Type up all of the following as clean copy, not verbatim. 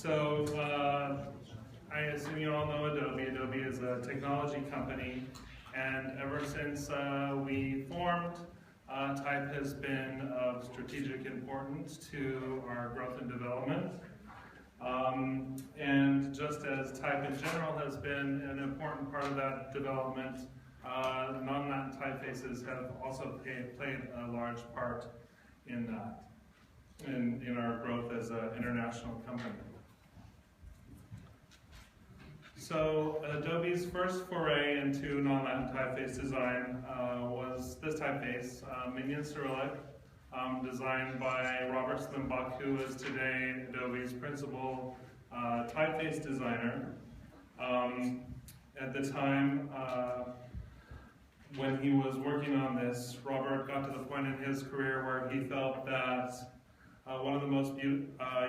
So I assume you all know Adobe. Adobe is a technology company, and ever since we formed, Type has been of strategic importance to our growth and development. And just as Type in general has been an important part of that development, non-Latin typefaces have also played a large part in that, in our growth as an international company. So Adobe's first foray into non-Latin typeface design was this typeface, Minion Cyrillic, designed by Robert Slimbach, who is today Adobe's principal typeface designer. At the time when he was working on this, Robert got to the point in his career where he felt that one of the most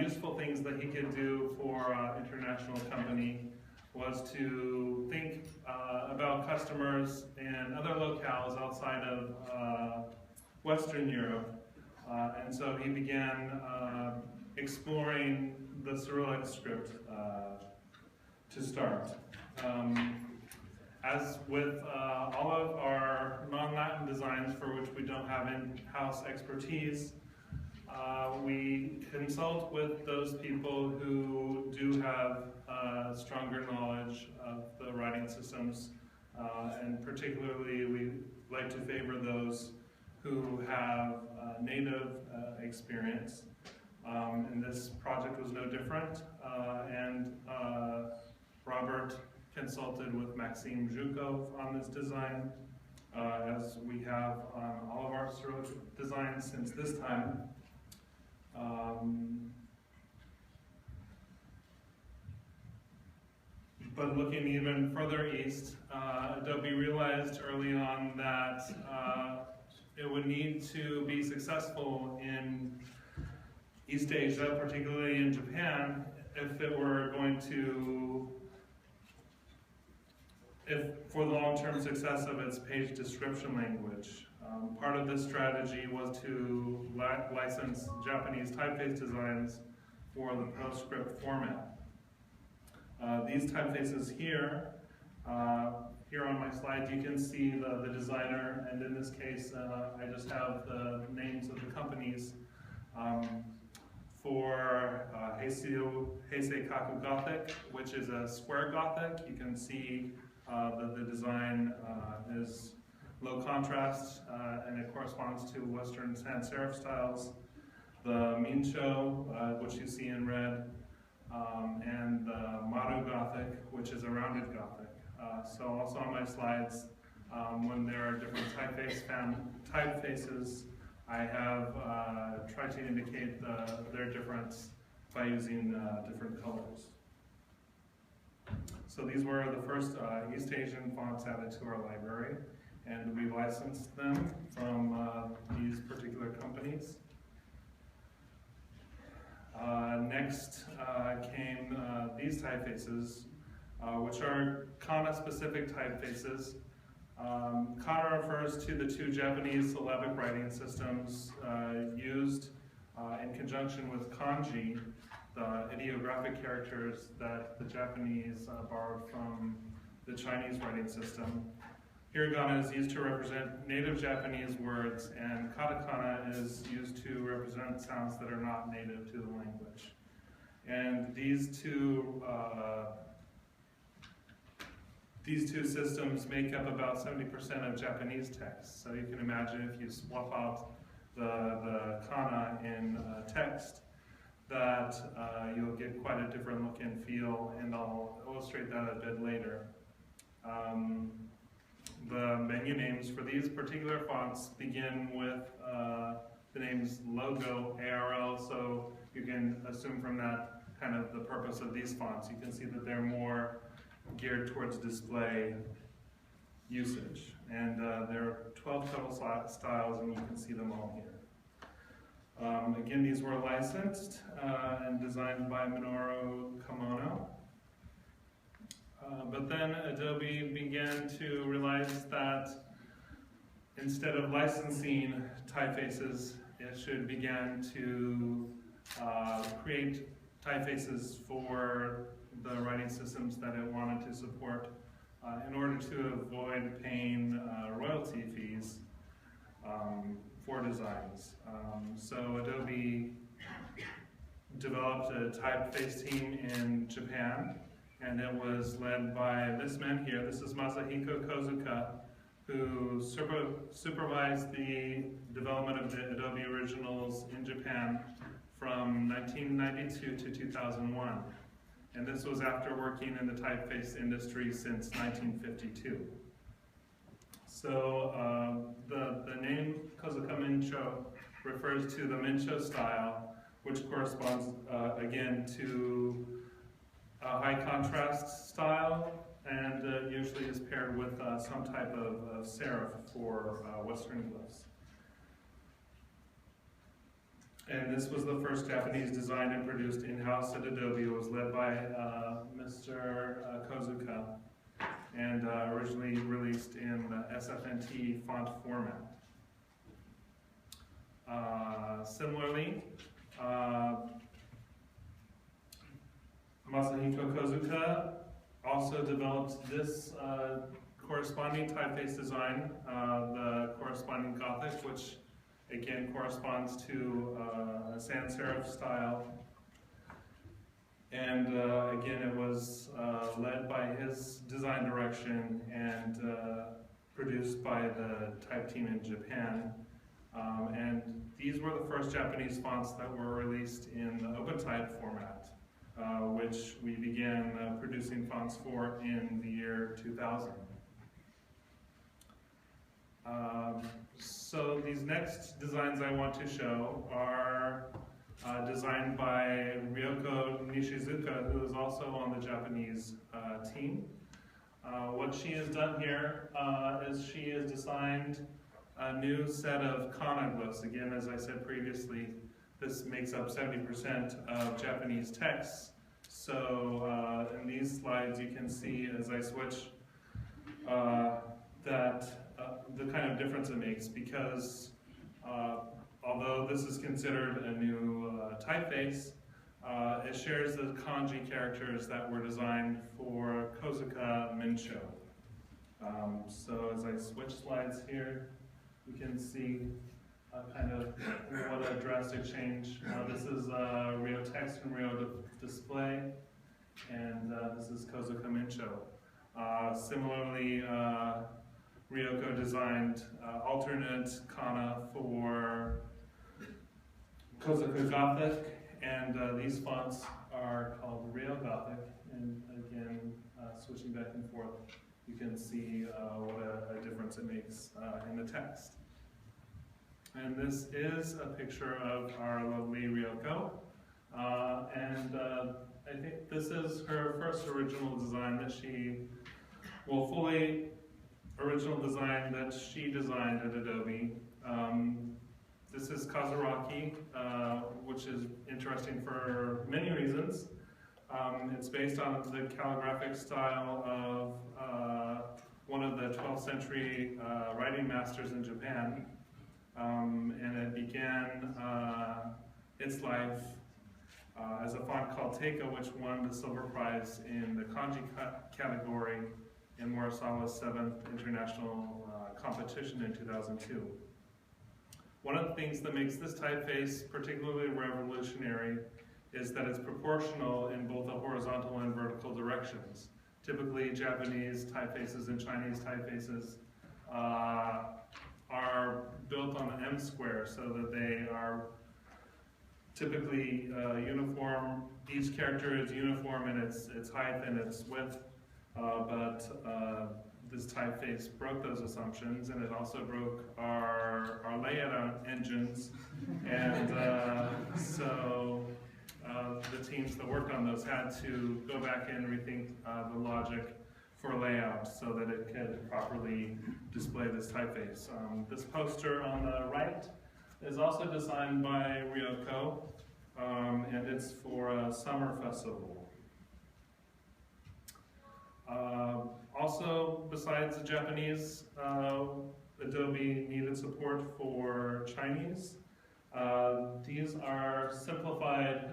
useful things that he could do for an international company was to think about customers in other locales outside of Western Europe. And so he began exploring the Cyrillic script to start. As with all of our non-Latin designs for which we don't have in-house expertise, we consult with those people who do have stronger knowledge of the writing systems, and particularly we like to favor those who have native experience. And this project was no different, and Robert consulted with Maxime Zhukov on this design, as we have on all of our Cyrillic designs since this time. But looking even further east, Adobe realized early on that it would need to be successful in East Asia, particularly in Japan, if it were going to, for the long-term success of its page description language. Part of this strategy was to license Japanese typeface designs for the PostScript format. These typefaces here, here on my slide, you can see the designer, and in this case, I just have the names of the companies. For Heisei-kaku Gothic, which is a square Gothic, you can see that the design is low contrast, and it corresponds to Western sans serif styles. The Mincho, which you see in red, and the Maru Gothic, which is a rounded Gothic. So also on my slides, when there are different typefaces, I have tried to indicate their difference by using different colors. So these were the first East Asian fonts added to our library, and we licensed them from these particular companies. Next came these typefaces, which are kana-specific typefaces. Kana refers to the two Japanese syllabic writing systems used in conjunction with kanji, the ideographic characters that the Japanese borrowed from the Chinese writing system. Hiragana is used to represent native Japanese words, and katakana is used to represent sounds that are not native to the language. And these two systems make up about 70% of Japanese text. So you can imagine if you swap out the kana in text, that you'll get quite a different look and feel, and I'll illustrate that a bit later. The menu names for these particular fonts begin with the names logo, ARL, so you can assume from that kind of the purpose of these fonts. You can see that they're more geared towards display usage. And there are 12 total styles, and you can see them all here. Again, these were licensed and designed by Minoru Kamono. But then Adobe began to realize that instead of licensing typefaces, it should begin to create typefaces for the writing systems that it wanted to support in order to avoid paying royalty fees for designs. So Adobe developed a typeface team in Japan, and it was led by this man here. This is Masahiko Kozuka, who supervised the development of the Adobe originals in Japan from 1992 to 2001. And this was after working in the typeface industry since 1952. So the name Kozuka Mincho refers to the Mincho style, which corresponds again to a high contrast style, and usually is paired with some type of serif for Western glyphs. And this was the first Japanese designed and produced in-house at Adobe. It was led by Mr. Kozuka, and originally released in SFNT font format. Similarly, Masahiko Kozuka also developed this corresponding typeface design, the corresponding Gothic, which again corresponds to a sans serif style. And again, it was led by his design direction and produced by the type team in Japan. And these were the first Japanese fonts that were released in the OpenType format, which we began producing fonts for in the year 2000. So these next designs I want to show are designed by Ryoko Nishizuka, who is also on the Japanese team. What she has done here is she has designed a new set of kana glyphs. Again, as I said previously, this makes up 70% of Japanese texts. So in these slides you can see as I switch the kind of difference it makes, because although this is considered a new typeface, it shares the kanji characters that were designed for Kozuka Mincho. So as I switch slides here, you can see kind of what a drastic change. This is Rio Text and Rio Display, and this is Kozuka Mincho. Similarly, Ryoko designed alternate kana for Kozuka Gothic, and these fonts are called Rio Gothic. And again, switching back and forth, you can see what a difference it makes in the text. And this is a picture of our lovely Ryoko. And I think this is her first original design that she, well, fully original design that she designed at Adobe. This is Kazuraki, which is interesting for many reasons. It's based on the calligraphic style of one of the 12th century writing masters in Japan. And it began its life as a font called Teika, which won the silver prize in the kanji category in Murasawa's 7th international competition in 2002. One of the things that makes this typeface particularly revolutionary is that it's proportional in both the horizontal and vertical directions. Typically, Japanese typefaces and Chinese typefaces are built on the M square, so that they are typically uniform. Each character is uniform in its height and its width, but this typeface broke those assumptions, and it also broke our layout engines, and so the teams that worked on those had to go back and rethink the logic for layout so that it could properly display this typeface. This poster on the right is also designed by Ryoko, and it's for a summer festival. Also, besides the Japanese, Adobe needed support for Chinese. These are simplified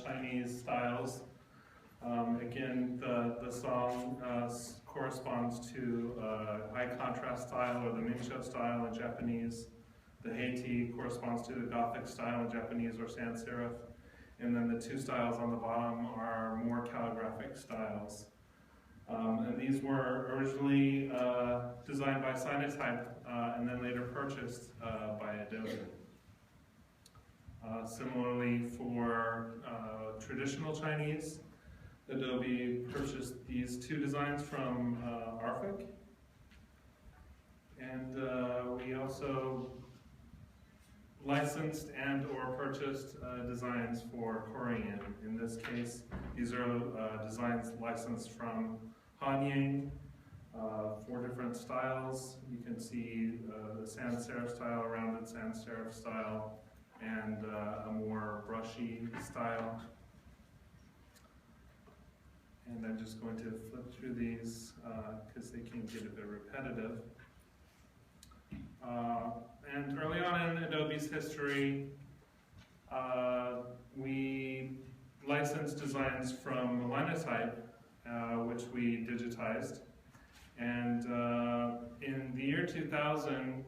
Chinese styles. Again, the song corresponds to high contrast style or the Mincho style in Japanese. The Haiti corresponds to the Gothic style in Japanese or sans serif. And then the two styles on the bottom are more calligraphic styles. And these were originally designed by Cyrillic and then later purchased by Adobe. Similarly, for traditional Chinese, Adobe purchased these two designs from Arfic. And we also licensed and or purchased designs for Korean. In this case, these are designs licensed from Hanyang, 4 different styles. You can see the sans serif style, a rounded sans serif style, and a more brushy style. And I'm just going to flip through these because they can get a bit repetitive. And early on in Adobe's history, we licensed designs from OpenType, which we digitized. And in the year 2000,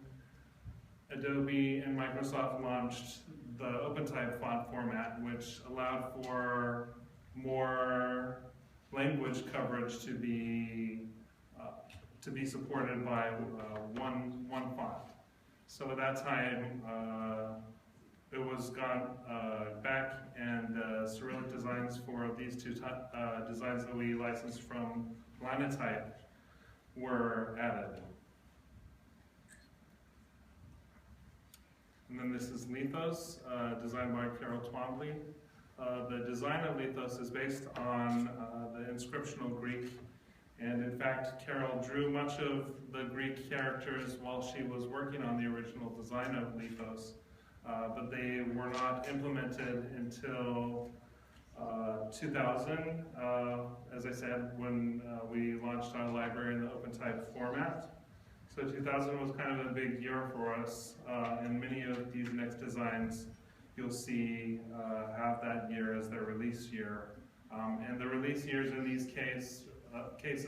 Adobe and Microsoft launched the OpenType font format, which allowed for more language coverage to be supported by one font. So at that time, it was gone back, and Cyrillic designs for these two designs that we licensed from OpenType were added. And then this is Lithos, designed by Carol Twombly. The design of Lithos is based on the inscriptional Greek. And in fact, Carol drew much of the Greek characters while she was working on the original design of Lithos, but they were not implemented until 2000, as I said, when we launched our library in the OpenType format. So 2000 was kind of a big year for us, and many of these next designs you'll see have that year as their release year. And the release years in these cases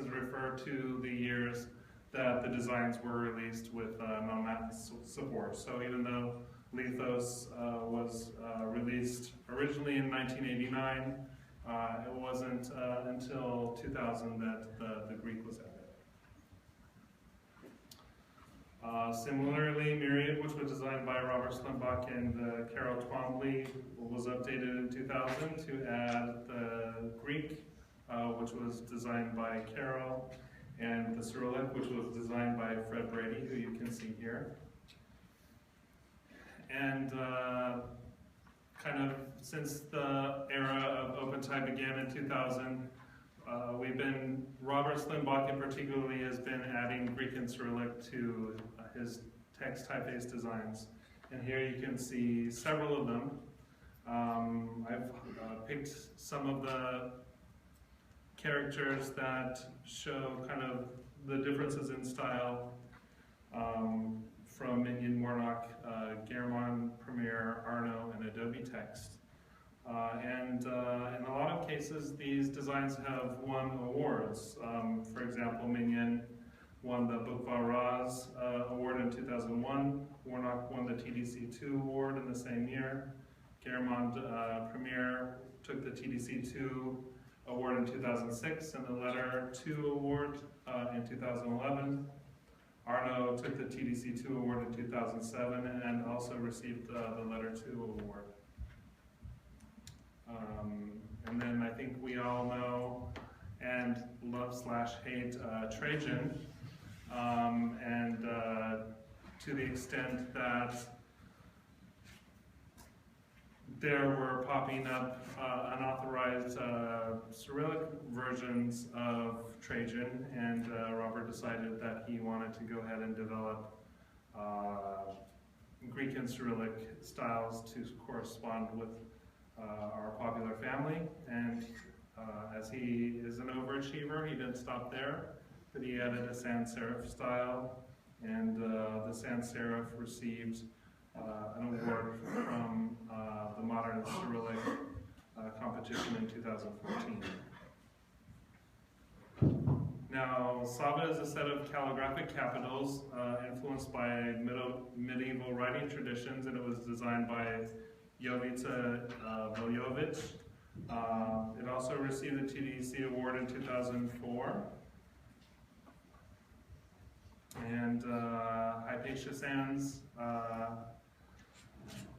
refer to the years that the designs were released with non-Latin support. So even though Lithos was released originally in 1989, it wasn't until 2000 that the Greek was added. Similarly, Myriad, which was designed by Robert Slimbach and Carol Twombly, was updated in 2000 to add the Greek, which was designed by Carol, and the Cyrillic, which was designed by Fred Brady, who you can see here. And kind of since the era of OpenType began in 2000, Robert Slimbach in particularly has been adding Greek and Cyrillic to his text typeface designs. And here you can see several of them. I've picked some of the characters that show kind of the differences in style from Minion, Warnock, Garamond, Premiere, Arno, and Adobe Text. And in a lot of cases, these designs have won awards. For example, Minion won the Bookva Raz award in 2001. Warnock won the TDC2 award in the same year. Garamond Premiere took the TDC2 award in 2006 and the Letter 2 award in 2011. Arno took the TDC2 award in 2007 and also received the Letter 2 award. And then I think we all know and love/hate Trajan, and to the extent that there were popping up unauthorized Cyrillic versions of Trajan, and Robert decided that he wanted to go ahead and develop Greek and Cyrillic styles to correspond with our popular family. And as he is an overachiever, he didn't stop there, but he added a sans serif style, and the sans serif received an award from the Modern Cyrillic competition in 2014. Now, Sava is a set of calligraphic capitals influenced by medieval writing traditions, and it was designed by Jovica Veljovic. It also received the TDC award in 2004. And Hypatia Sans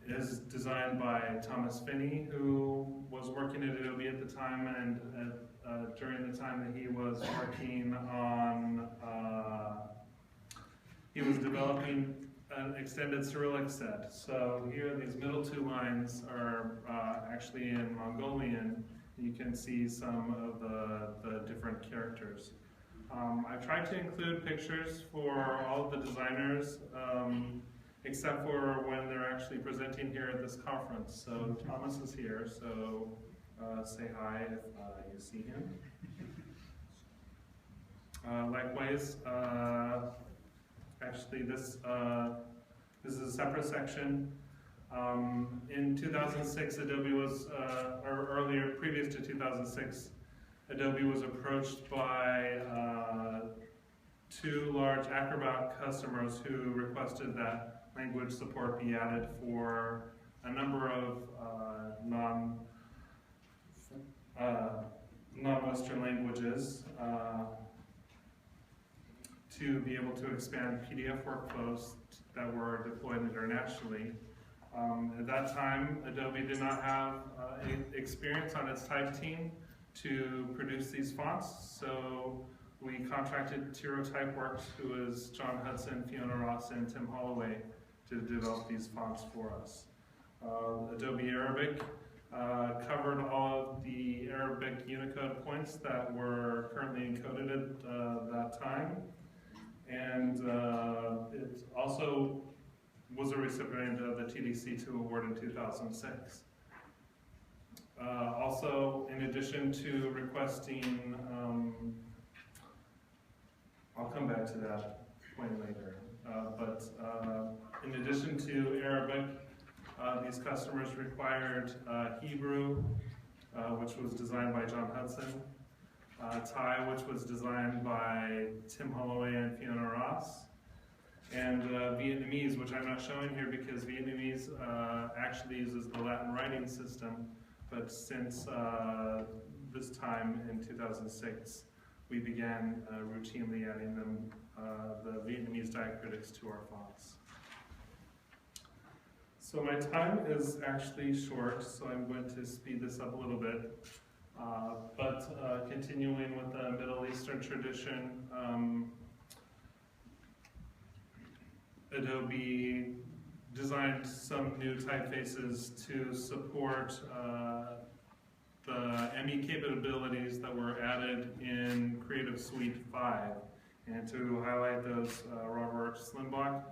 is designed by Thomas Finney, who was working at Adobe at the time, and during the time that he was working on, he was developing an extended Cyrillic set. So here, these middle two lines are actually in Mongolian. You can see some of the different characters. I've tried to include pictures for all of the designers, except for when they're actually presenting here at this conference. So Thomas is here, so say hi if you see him. Likewise, actually this is a separate section. In 2006, Adobe was, or earlier, previous to 2006, Adobe was approached by two large Acrobat customers who requested that language support be added for a number of non-Western languages to be able to expand PDF workflows that were deployed internationally. At that time, Adobe did not have experience on its type team to produce these fonts, so we contracted Tiro Typeworks, who is John Hudson, Fiona Ross, and Tim Holloway, to develop these fonts for us. Adobe Arabic covered all of the Arabic Unicode points that were currently encoded at that time, and it also was a recipient of the TDC2 award in 2006. Also, in addition to requesting, I'll come back to that point later, but in addition to Arabic, these customers required Hebrew, which was designed by John Hudson, Thai, which was designed by Tim Holloway and Fiona Ross, and Vietnamese, which I'm not showing here because Vietnamese actually uses the Latin writing system, but since this time in 2006, we began routinely adding them, the Vietnamese diacritics to our fonts. So my time is actually short, so I'm going to speed this up a little bit. But continuing with the Middle Eastern tradition, Adobe designed some new typefaces to support the ME capabilities that were added in Creative Suite 5. And to highlight those, Robert Slimbach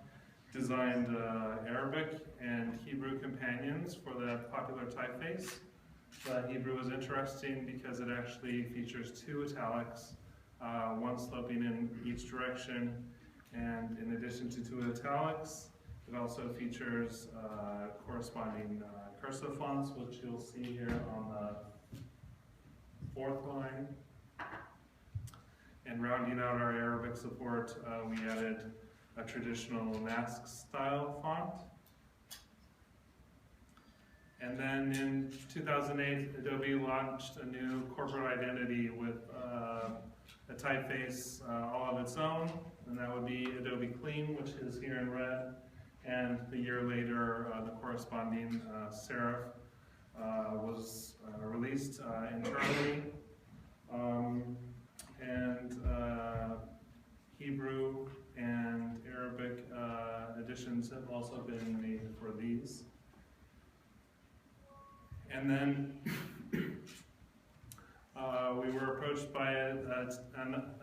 designed Arabic and Hebrew companions for the popular typeface. Hebrew is interesting because it actually features two italics, one sloping in each direction, and in addition to two italics, it also features corresponding cursive fonts, which you'll see here on the fourth line. And rounding out our Arabic support, we added a traditional Nask style font. And then in 2008, Adobe launched a new corporate identity with a typeface all of its own, and that would be Adobe Clean, which is here in red. And a year later, the corresponding serif was released internally. And Hebrew and Arabic editions have also been made for these. And then we were approached by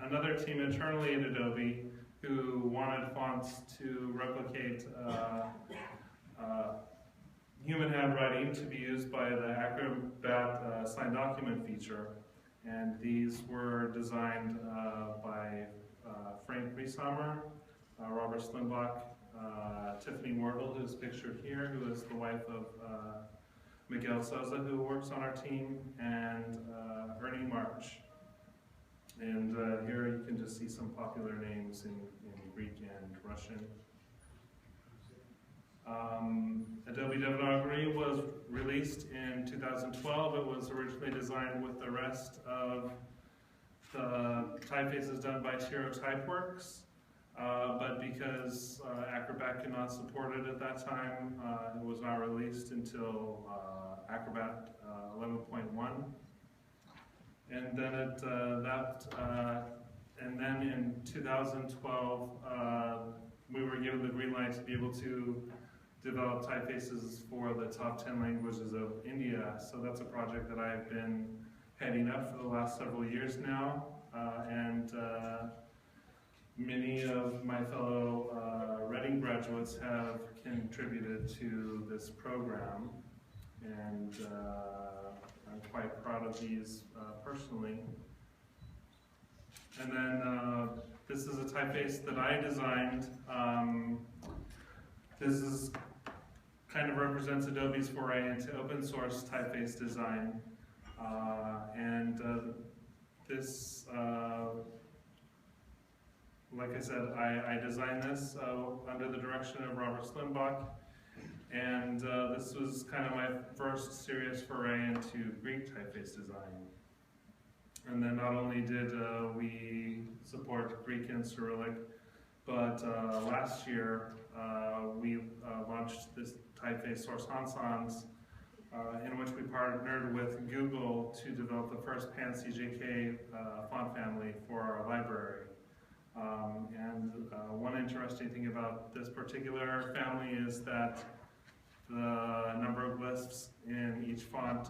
another team internally at Adobe who wanted fonts to replicate human handwriting to be used by the Acrobat Sign Document feature. And these were designed by Frank Rieshammer, Robert Slimbach, Tiffany Wardle, who's pictured here, who is the wife of Miguel Souza, who works on our team, and Ernie March. And here you can just see some popular names in Greek and Russian. Adobe Devanagari was released in 2012. It was originally designed with the rest of the typefaces done by Tiro Typeworks, but because Acrobat could not support it at that time, it was not released until Acrobat 11.1. And then in 2012, we were given the green light to be able to develop typefaces for the top 10 languages of India. So that's a project that I've been heading up for the last several years now, and many of my fellow Reading graduates have contributed to this program, and I'm quite proud of these personally. And then this is a typeface that I designed. This kind of represents Adobe's foray into open source typeface design. This, like I said, I designed this under the direction of Robert Slimbach. And this was kind of my first serious foray into Greek typeface design. And then not only did we support Greek and Cyrillic, but last year we launched this typeface Source Hansans, in which we partnered with Google to develop the first pan-CJK font family for our library. One interesting thing about this particular family is that the number of glyphs in each font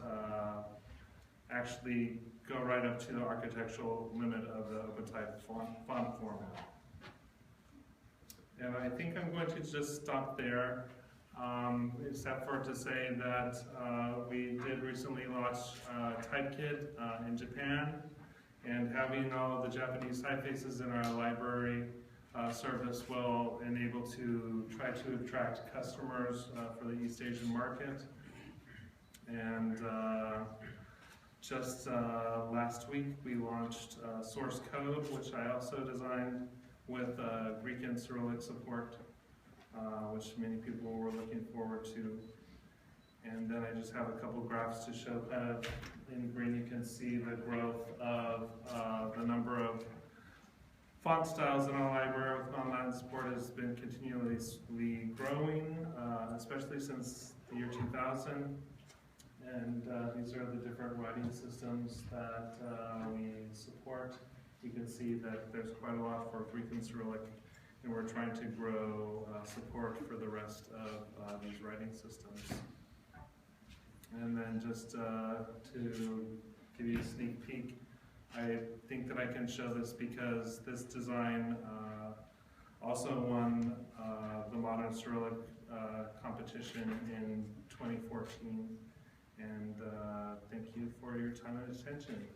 actually go right up to the architectural limit of the OpenType font format. And I think I'm going to just stop there, except for to say that we did recently launch TypeKit in Japan, and having all of the Japanese typefaces in our library service will enable to try to attract customers for the East Asian market. And just last week we launched Source Code, which I also designed with Greek and Cyrillic support, which many people were looking forward to. And then I just have a couple graphs to show kind of in green. You can see the growth of the number of font styles in our library with online support has been continuously growing, especially since the year 2000. And these are the different writing systems that we support. You can see that there's quite a lot for Greek and Cyrillic, and we're trying to grow support for the rest of these writing systems. And then just to give you a sneak peek, I think that I can show this because this design also won the Modern Cyrillic competition in 2014. And thank you for your time and attention.